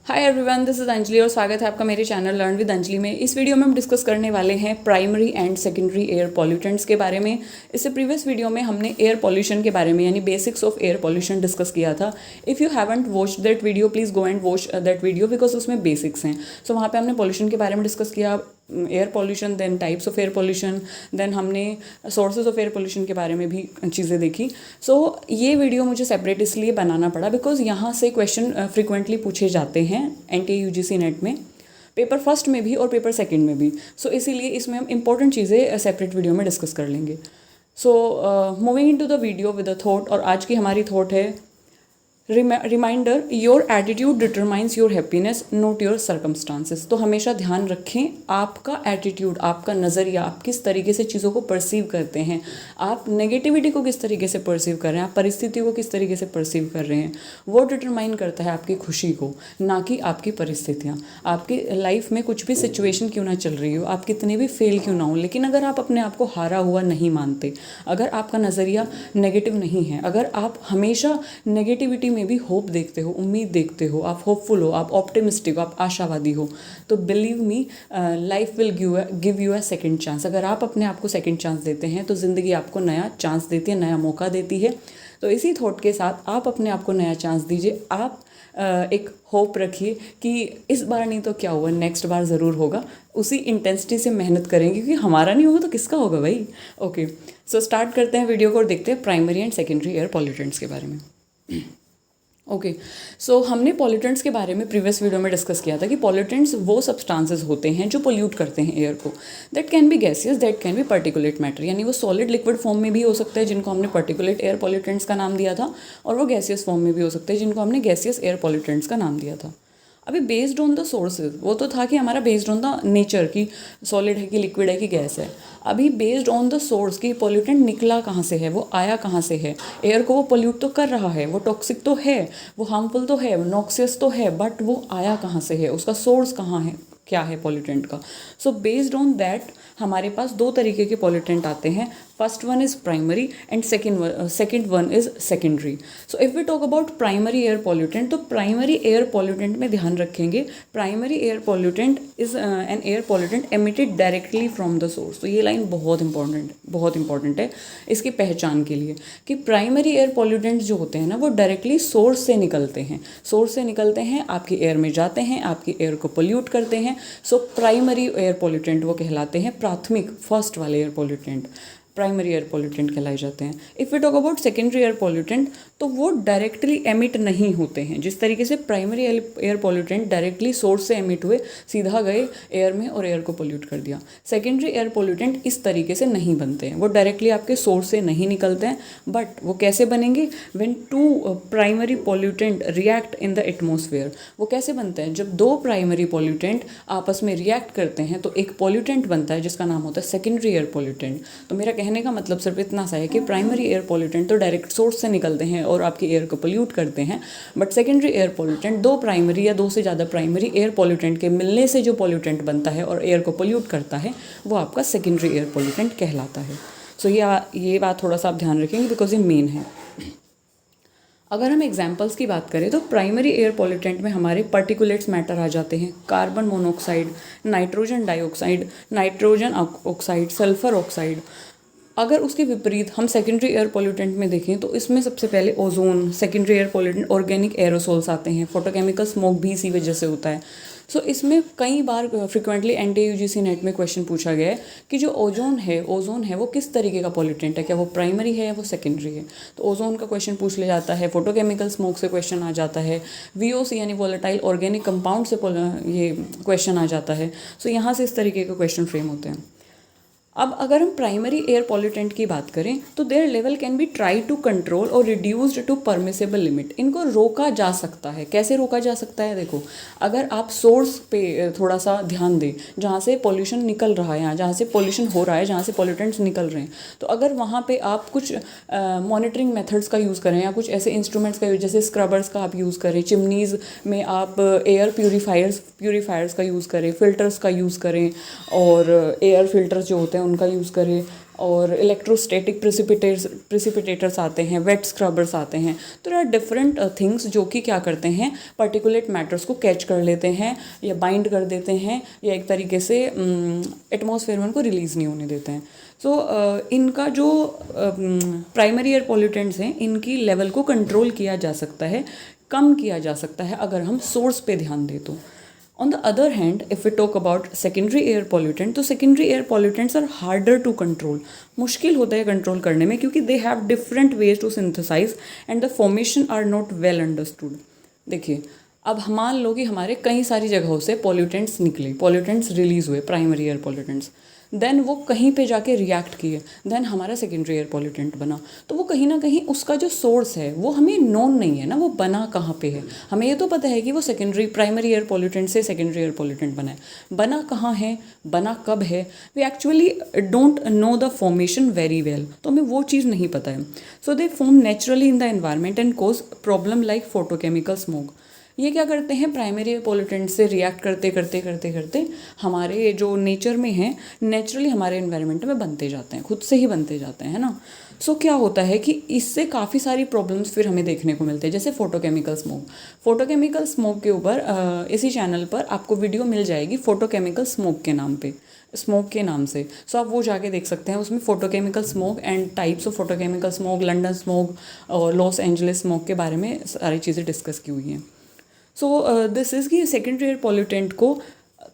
Hi everyone, this is Anjali और स्वागत है आपका मेरे चैनल लर्न विद अंजलि में। इस वीडियो में हम डिस्कस करने वाले हैं primary and secondary air pollutants के बारे में। इससे प्रीवियस वीडियो में हमने एयर पॉल्यूशन के बारे में यानी basics of air pollution discuss किया था। If you haven't watch that video please go and watch that video because उसमें बेसिक्स हैं। सो वहाँ पे हमने पॉल्यूशन के बारे में डिस्कस किया, air pollution, then types of air pollution, then हमने सोर्सेज ऑफ एयर पॉल्यूशन के बारे में भी चीज़ें देखी। सो ये वीडियो मुझे सेपरेट इसलिए बनाना पड़ा बिकॉज यहाँ से क्वेश्चन फ्रिक्वेंटली पूछे जाते हैं NTA UGC नेट में, पेपर फर्स्ट में भी और पेपर सेकंड में भी। सो इसीलिए इसमें हम इंपॉर्टेंट चीज़ें सेपरेट वीडियो में डिस्कस कर लेंगे। So moving in to the video with a thought, और आज की हमारी थॉट है reminder, your attitude determines your happiness not your circumstances. तो हमेशा ध्यान रखें आपका एटीट्यूड, आपका नज़रिया, आप किस तरीके से चीज़ों को परसीव करते हैं, आप नेगेटिविटी को किस तरीके से परसीव कर रहे हैं, आप परिस्थितियों को किस तरीके से परसीव कर रहे हैं, वो डिटरमाइन करता है आपकी खुशी को, ना कि आपकी परिस्थितियाँ। आपकी लाइफ में कुछ भी सिचुएशन क्यों ना चल रही हो, आप कितने भी फेल क्यों ना हो, लेकिन अगर आप अपने आप को हारा हुआ नहीं मानते, अगर आपका नज़रिया नेगेटिव नहीं है, अगर आप हमेशा नेगेटिविटी में भी होप देखते हो, उम्मीद देखते हो, आप होपफुल हो, आप ऑप्टिमिस्टिक हो, आप आशावादी हो, तो believe me life will give you a second chance. अगर आप अपने आप को सेकंड चांस देते हैं तो ज़िंदगी आपको नया चांस देती है, नया मौका देती है। तो इसी थॉट के साथ आप अपने आप को नया चांस दीजिए। आप एक होप रखिए कि इस बार नहीं तो क्या हुआ, नेक्स्ट बार ज़रूर होगा। उसी इंटेंसिटी से मेहनत करेंगे क्योंकि हमारा नहीं होगा तो किसका होगा भाई। ओके, सो स्टार्ट करते हैं वीडियो को और देखते हैं primary and secondary air pollutants के बारे में। ओके, सो हमने पॉल्यूटेंट्स के बारे में प्रीवियस वीडियो में डिस्कस किया था कि पॉल्यूटेंट्स वो सब्सटेंसेस होते हैं जो पोल्यूट करते हैं एयर को। That can be gaseous, that can be particulate matter, यानी वो सॉलिड लिक्विड फॉर्म में भी हो सकता है जिनको हमने पार्टिकुलेट एयर पॉल्यूटेंट्स का नाम दिया था, और वो गैसियस फॉर्म में भी हो सकते हैं जिनको हमने गैसियस एयर पॉल्यूटेंट्स का नाम दिया था। अभी बेस्ड ऑन द सोर्सेज, वो तो था कि हमारा बेस्ड ऑन द नेचर की सॉलिड है कि लिक्विड है कि गैस है। अभी बेस्ड ऑन द सोर्स की पोल्यूटेंट निकला कहाँ से है, वो आया कहाँ से है। एयर को वो पोल्यूट तो कर रहा है, वो टॉक्सिक तो है, वो हार्मफुल तो है, नॉक्सियस तो है, बट वो आया कहाँ से है, उसका सोर्स कहाँ है, क्या है पोल्यूटेंट का। सो बेस्ड ऑन दैट हमारे पास दो तरीके के पोल्यूटेंट आते हैं। First one is primary and second one is secondary. So if we talk about primary air pollutant, तो प्राइमरी एयर पॉल्यूटेंट में ध्यान रखेंगे, primary air pollutant is an air pollutant emitted directly from the source. तो ये line बहुत important है इसकी पहचान के लिए कि प्राइमरी एयर पॉल्यूटेंट्स जो होते हैं ना, वो डायरेक्टली सोर्स से निकलते हैं, आपकी एयर में जाते हैं, आपकी एयर को पोल्यूट करते हैं। सो प्राइमरी एयर पॉल्यूटेंट वो कहलाते हैं, प्राथमिक फर्स्ट वाले air pollutant primary air pollutant कहलाए जाते हैं। If we talk about secondary air pollutant, तो वो डायरेक्टली एमिट नहीं होते हैं। जिस तरीके से primary air pollutant directly source से एमिट हुए, सीधा गए एयर में और एयर को पोल्यूट कर दिया, सेकेंडरी एयर पॉल्यूटेंट इस तरीके से नहीं बनते हैं। वो डायरेक्टली आपके सोर्स से नहीं निकलते हैं, बट वो कैसे बनेंगे, when two primary pollutant react in the atmosphere. वो कैसे बनते हैं, जब दो प्राइमरी पॉल्यूटेंट आपस में रिएक्ट करते हैं तो एक पॉल्यूटेंट बनता है जिसका नाम होता है सेकेंडरी एयर पॉल्यूटेंट। तो मेरा कहने का मतलब सिर्फ इतना सा है कि प्राइमरी एयर पॉल्यूटेंट तो डायरेक्ट सोर्स से निकलते हैं और आपकी एयर को पोल्यूट करते हैं, बट सेकेंडरी एयर पॉल्यूटेंट दो प्राइमरी या दो से ज़्यादा प्राइमरी एयर पॉल्यूटेंट के मिलने से जो पॉल्यूटेंट बनता है और एयर को पोल्यूट करता है, वो आपका सेकेंडरी एयर पॉल्यूटेंट कहलाता है। सो ये बात थोड़ा सा आप ध्यान रखेंगे बिकॉज ये मेन है। अगर हम एग्जाम्पल्स की बात करें तो प्राइमरी एयर पॉल्यूटेंट में हमारे पार्टिकुलेट्स मैटर आ जाते हैं, carbon monoxide, nitrogen dioxide, nitrogen oxide, sulphur oxide. अगर उसके विपरीत हम सेकेंडरी एयर पॉल्यूटेंट में देखें तो इसमें सबसे पहले ozone, secondary air pollutant organic aerosols आते हैं, फोटोकेमिकल स्मोक भी इसी वजह से होता है। सो इसमें कई बार फ्रिक्वेंटली NTA UGC नेट में क्वेश्चन पूछा गया है कि जो ओजोन है वो किस तरीके का पॉल्यूटेंट है, क्या वो प्राइमरी है या वो सेकेंडरी है। तो ओजोन का क्वेश्चन पूछ लिया जाता है, फोटोकेमिकल स्मोक से क्वेश्चन आ जाता है, VOC यानी वोलेटाइल ऑर्गेनिक कंपाउंड से ये क्वेश्चन आ जाता है। सो यहाँ से इस तरीके के क्वेश्चन फ्रेम होते हैं। अब अगर हम प्राइमरी एयर पॉल्यूटेंट की बात करें तो their level can be try to control और रिड्यूस्ड टू परमिसेबल लिमिट। इनको रोका जा सकता है। कैसे रोका जा सकता है, देखो, अगर आप सोर्स पे थोड़ा सा ध्यान दें, जहाँ से पॉल्यूशन निकल रहा है, जहाँ से पॉल्यूशन हो रहा है, जहाँ से पॉल्यूटेंट्स निकल रहे हैं, तो अगर वहाँ पे आप कुछ मॉनिटरिंग मेथड्स का यूज़ करें या कुछ ऐसे इंस्ट्रूमेंट्स का, जैसे स्क्रबर्स का आप यूज़ करें, चिमनीज़ में आप एयर प्यूरीफायर्स का यूज़ करें, फिल्टर्स का यूज़ करें, और एयर फिल्टर्स जो होते हैं उनका यूज़ करें, और इलेक्ट्रोस्टैटिक प्रिसिपिटेटर्स आते हैं, वेट स्क्रबर्स आते हैं। तो देयर आर डिफरेंट थिंग्स जो कि क्या करते हैं, पार्टिकुलेट मैटर्स को कैच कर लेते हैं या बाइंड कर देते हैं या एक तरीके से एटमॉस्फेयर में उनको रिलीज़ नहीं होने देते हैं। सो इनका जो प्राइमरी एयर पॉल्यूटेंट्स हैं, इनकी लेवल को कंट्रोल किया जा सकता है, कम किया जा सकता है अगर हम सोर्स पे ध्यान दें तो। On the other hand if we talk about secondary air pollutant, तो secondary air pollutants are harder to control, मुश्किल होता है कंट्रोल करने में, क्योंकि they have different ways to synthesise and the formation are not well understood. देखिए, अब मान लो कि हमारे कई सारी जगहों से पॉल्यूटेंट्स निकले, पॉल्यूटेंट्स रिलीज हुए, प्राइमरी एयर पॉल्यूटेंट्स, देन वो कहीं पे जाके रिएक्ट किए, देन हमारा सेकेंडरी एयर पॉल्यूटेंट बना। तो वो कहीं ना कहीं उसका जो सोर्स है वो हमें नोन नहीं है ना, वो बना कहाँ पे है। हमें ये तो पता है कि वो प्राइमरी एयर पॉल्यूटेंट से सेकेंडरी एयर पॉल्यूटेंट बना है, बना कहाँ है, बना कब है, we actually don't know the formation very well, तो हमें वो चीज़ नहीं पता है। So they form naturally in the environment and cause problem like photochemical smoke. ये क्या करते हैं, प्राइमरी एयर पॉल्यूटेंट से रिएक्ट करते करते करते करते हमारे जो नेचर में है, नेचुरली हमारे एनवायरनमेंट में बनते जाते हैं, खुद से ही बनते जाते हैं, है ना। सो क्या होता है कि इससे काफ़ी सारी प्रॉब्लम्स फिर हमें देखने को मिलते हैं, जैसे फोटोकेमिकल स्मोक। फोटोकेमिकल स्मोक के ऊपर इसी चैनल पर आपको वीडियो मिल जाएगी फोटोकेमिकल स्मोक के नाम पे, स्मोक के नाम से। सो आप वो जाके देख सकते हैं, उसमें photochemical smoke and types of photochemical smoke, London smoke और लॉस एंजलिस स्मोक के बारे में सारी चीज़ें डिस्कस की हुई हैं। सो दिस इज़ कि सेकेंडरी एयर पॉल्यूटेंट को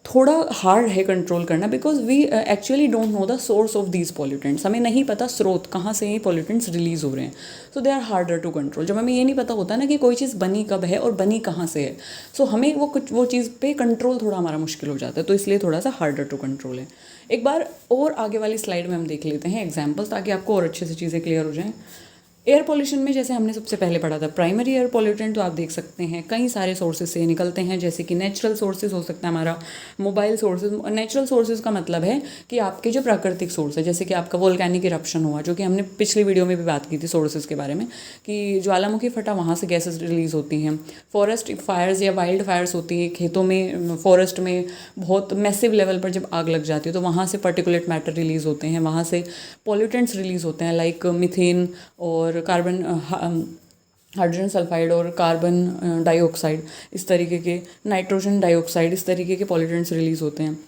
थोड़ा हार्ड है कंट्रोल करना, because we actually don't know the source of these pollutants. हमें नहीं पता स्रोत कहाँ से ये पॉल्यूटेंट्स रिलीज़ हो रहे हैं, so they are harder to control. जब हमें ये नहीं पता होता ना कि कोई चीज़ बनी कब है और बनी कहाँ से है, सो हमें वो चीज़ पे कंट्रोल थोड़ा हमारा मुश्किल हो जाता है, तो इसलिए थोड़ा सा हार्डर टू कंट्रोल है। एक बार और आगे वाली स्लाइड में हम देख लेते हैं एग्जाम्पल्स, ताकि आपको और अच्छे से चीज़ें क्लियर हो जाएँ। एयर पॉल्यूशन में जैसे हमने सबसे पहले पढ़ा था प्राइमरी एयर पॉल्यूटेंट, तो आप देख सकते हैं कई सारे सोर्सेज से निकलते हैं, जैसे कि नेचुरल सोर्सेज हो सकता है हमारा, मोबाइल सोर्सेज। नेचुरल सोर्सेज का मतलब है कि आपके जो प्राकृतिक सोर्स है, जैसे कि आपका वोल्केनिक इरप्शन हुआ, जो कि हमने पिछली वीडियो में भी बात की थी सोर्सेज के बारे में, कि ज्वालामुखी फटा, वहाँ से गैसेज रिलीज होती हैं। फॉरेस्ट फायर्स या वाइल्ड फायर्स होती है खेतों में, फॉरेस्ट में बहुत मैसिव लेवल पर जब आग लग जाती है, तो वहाँ से पर्टिकुलेट मैटर रिलीज़ होते हैं, वहाँ से पॉल्यूटेंट्स रिलीज़ होते हैं, लाइक मीथेन और कार्बन, हाइड्रोजन सल्फाइड और कार्बन डाइऑक्साइड, इस तरीके के, नाइट्रोजन डाइऑक्साइड, इस तरीके के पॉल्यूटेंट्स रिलीज़ होते हैं।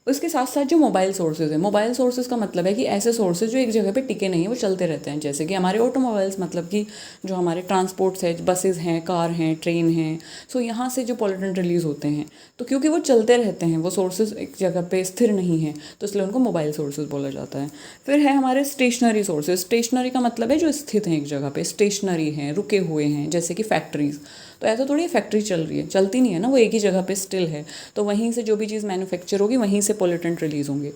उसके साथ साथ जो मोबाइल सोर्सेज है, मोबाइल सोर्सेज का मतलब है कि ऐसे सोर्सेज जो एक जगह पे टिके नहीं है, वो चलते रहते हैं, जैसे कि हमारे ऑटोमोबाइल्स, मतलब कि जो हमारे ट्रांसपोर्ट्स है, बसेज हैं, कार हैं, ट्रेन हैं। सो यहाँ से जो पॉल्यूटेंट रिलीज़ होते हैं, तो क्योंकि वो चलते रहते हैं, वो सोर्सेज एक जगह पे स्थिर नहीं है, तो इसलिए उनको मोबाइल सोर्सेज बोला जाता है। फिर है हमारे स्टेशनरी सोर्सेज। स्टेशनरी का मतलब है जो स्थित हैं एक जगह पे, स्टेशनरी हैं, रुके हुए हैं, जैसे कि फैक्ट्रीज। तो ऐसा थोड़ी फैक्ट्री चल रही है, चलती नहीं है ना, वो एक ही जगह पे स्टिल है, तो वहीं से जो भी चीज़ मैन्युफैक्चर होगी वहीं से पॉल्यूटेंट रिलीज़ होंगे।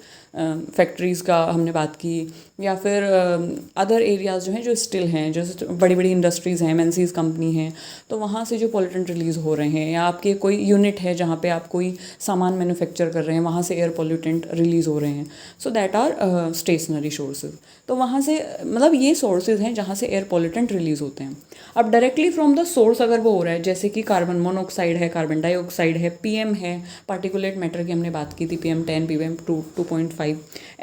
फैक्ट्रीज़ का हमने बात की, या फिर अदर एरियाज़ जो हैं जो स्टिल हैं, जैसे बड़ी बड़ी इंडस्ट्रीज़ हैं, एमएनसीज़ कंपनी हैं, तो वहाँ से जो पॉल्यूटेंट रिलीज़ हो रहे हैं, या आपके कोई यूनिट है जहाँ पे आप कोई सामान मैन्युफैक्चर कर रहे हैं, वहाँ से एयर पॉल्यूटेंट रिलीज़ हो रहे हैं, so that are stationary sources. तो वहाँ से मतलब ये सोर्सेज हैं जहाँ से एयर पॉल्यूटेंट रिलीज़ होते हैं। अब डायरेक्टली फ्रॉम द सोर्स अगर वो हो रहा है, जैसे कि कार्बन मोनोऑक्साइड है, कार्बन डाइऑक्साइड है, पीएम है, पार्टिकुलेट मैटर की हमने बात की थी, PM10, PM2, 2.5,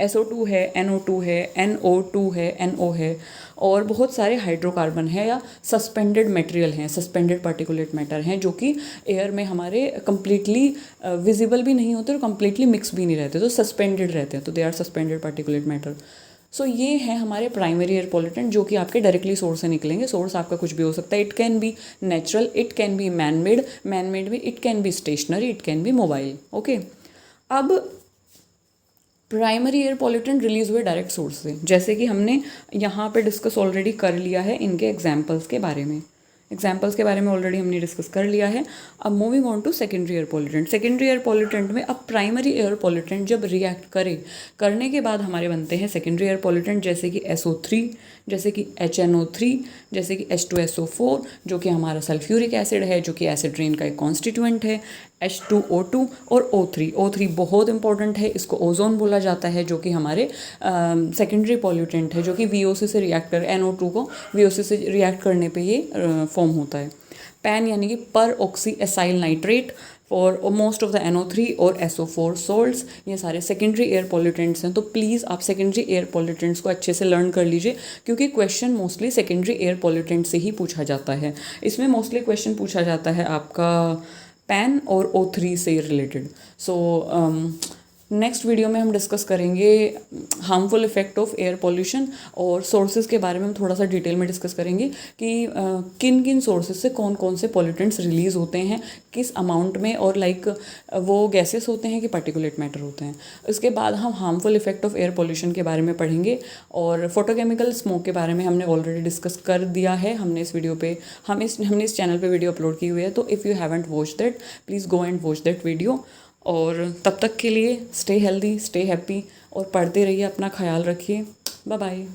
SO2 है, NO2 है, NO2 है, NO है, और बहुत सारे हाइड्रोकार्बन है या सस्पेंडेड मटेरियल हैं, सस्पेंडेड पार्टिकुलेट मैटर हैं, जो कि एयर में हमारे कंप्लीटली विजिबल भी नहीं होते और कंप्लीटली मिक्स भी नहीं रहते, तो सस्पेंडेड रहते हैं, तो they are suspended particulate matter. So ये है हमारे प्राइमरी एयर पॉल्यूटेंट, जो कि आपके डायरेक्टली सोर्स से निकलेंगे। सोर्स आपका कुछ भी हो सकता है, it can be natural, it can be man made भी, it can be stationary, it can be mobile. Okay, अब प्राइमरी एयर पॉल्यूटेंट रिलीज हुए डायरेक्ट सोर्स से, जैसे कि हमने यहाँ पे डिस्कस ऑलरेडी कर लिया है इनके एग्जाम्पल्स के बारे में। ऑलरेडी हमने डिस्कस कर लिया है। अब moving on to secondary air pollutant. Secondary air pollutant में अब प्राइमरी एयर पॉल्यूटेंट जब रिएक्ट करने के बाद हमारे बनते हैं सेकेंडरी एयर पॉल्यूटेंट, जैसे कि SO3, जैसे कि HNO3, जैसे कि H2SO4, जो कि हमारा सल्फ्यूरिक एसिड है, जो कि एसिड रेन का एक कॉन्स्टिट्यूएंट है, H2O2 और O3 बहुत इंपॉर्टेंट है, इसको ओजोन बोला जाता है, जो कि हमारे सेकेंडरी पॉल्यूटेंट है, जो कि VOC से रिएक्ट कर, NO2 को VOC से रिएक्ट करने पे ये फॉर्म होता है। पैन यानी कि पर oxy acyl nitrate, for most of the NO3 और SO4 सॉल्ट्स। ये सारे सेकेंडरी एयर पॉल्यूटेंट्स हैं, तो प्लीज़ आप सेकेंडरी एयर पॉल्यूटेंट्स को अच्छे से लर्न कर लीजिए, क्योंकि question mostly secondary air pollutant से ही पूछा जाता है। इसमें मोस्टली क्वेश्चन पूछा जाता है आपका पैन और O3 से रिलेटेड। सो नेक्स्ट वीडियो में हम डिस्कस करेंगे harmful effect of air pollution, और सोर्सेज के बारे में हम थोड़ा सा डिटेल में डिस्कस करेंगे कि किन किन सोर्सेज से कौन कौन से पॉल्यूटेंट्स रिलीज़ होते हैं, किस अमाउंट में, और लाइक वो गैसेस होते हैं कि पार्टिकुलेट मैटर होते हैं। इसके बाद हम harmful effect of air pollution के बारे में पढ़ेंगे, और फोटोकेमिकल स्मोक के बारे में हमने ऑलरेडी डिस्कस कर दिया है। हमने इस वीडियो पे हमने इस चैनल पे वीडियो अपलोड की हुई है, तो if you haven't watch that please go and watch that video. और तब तक के लिए स्टे हेल्दी, स्टे हैप्पी, और पढ़ते रहिए, अपना ख्याल रखिए। Bye bye.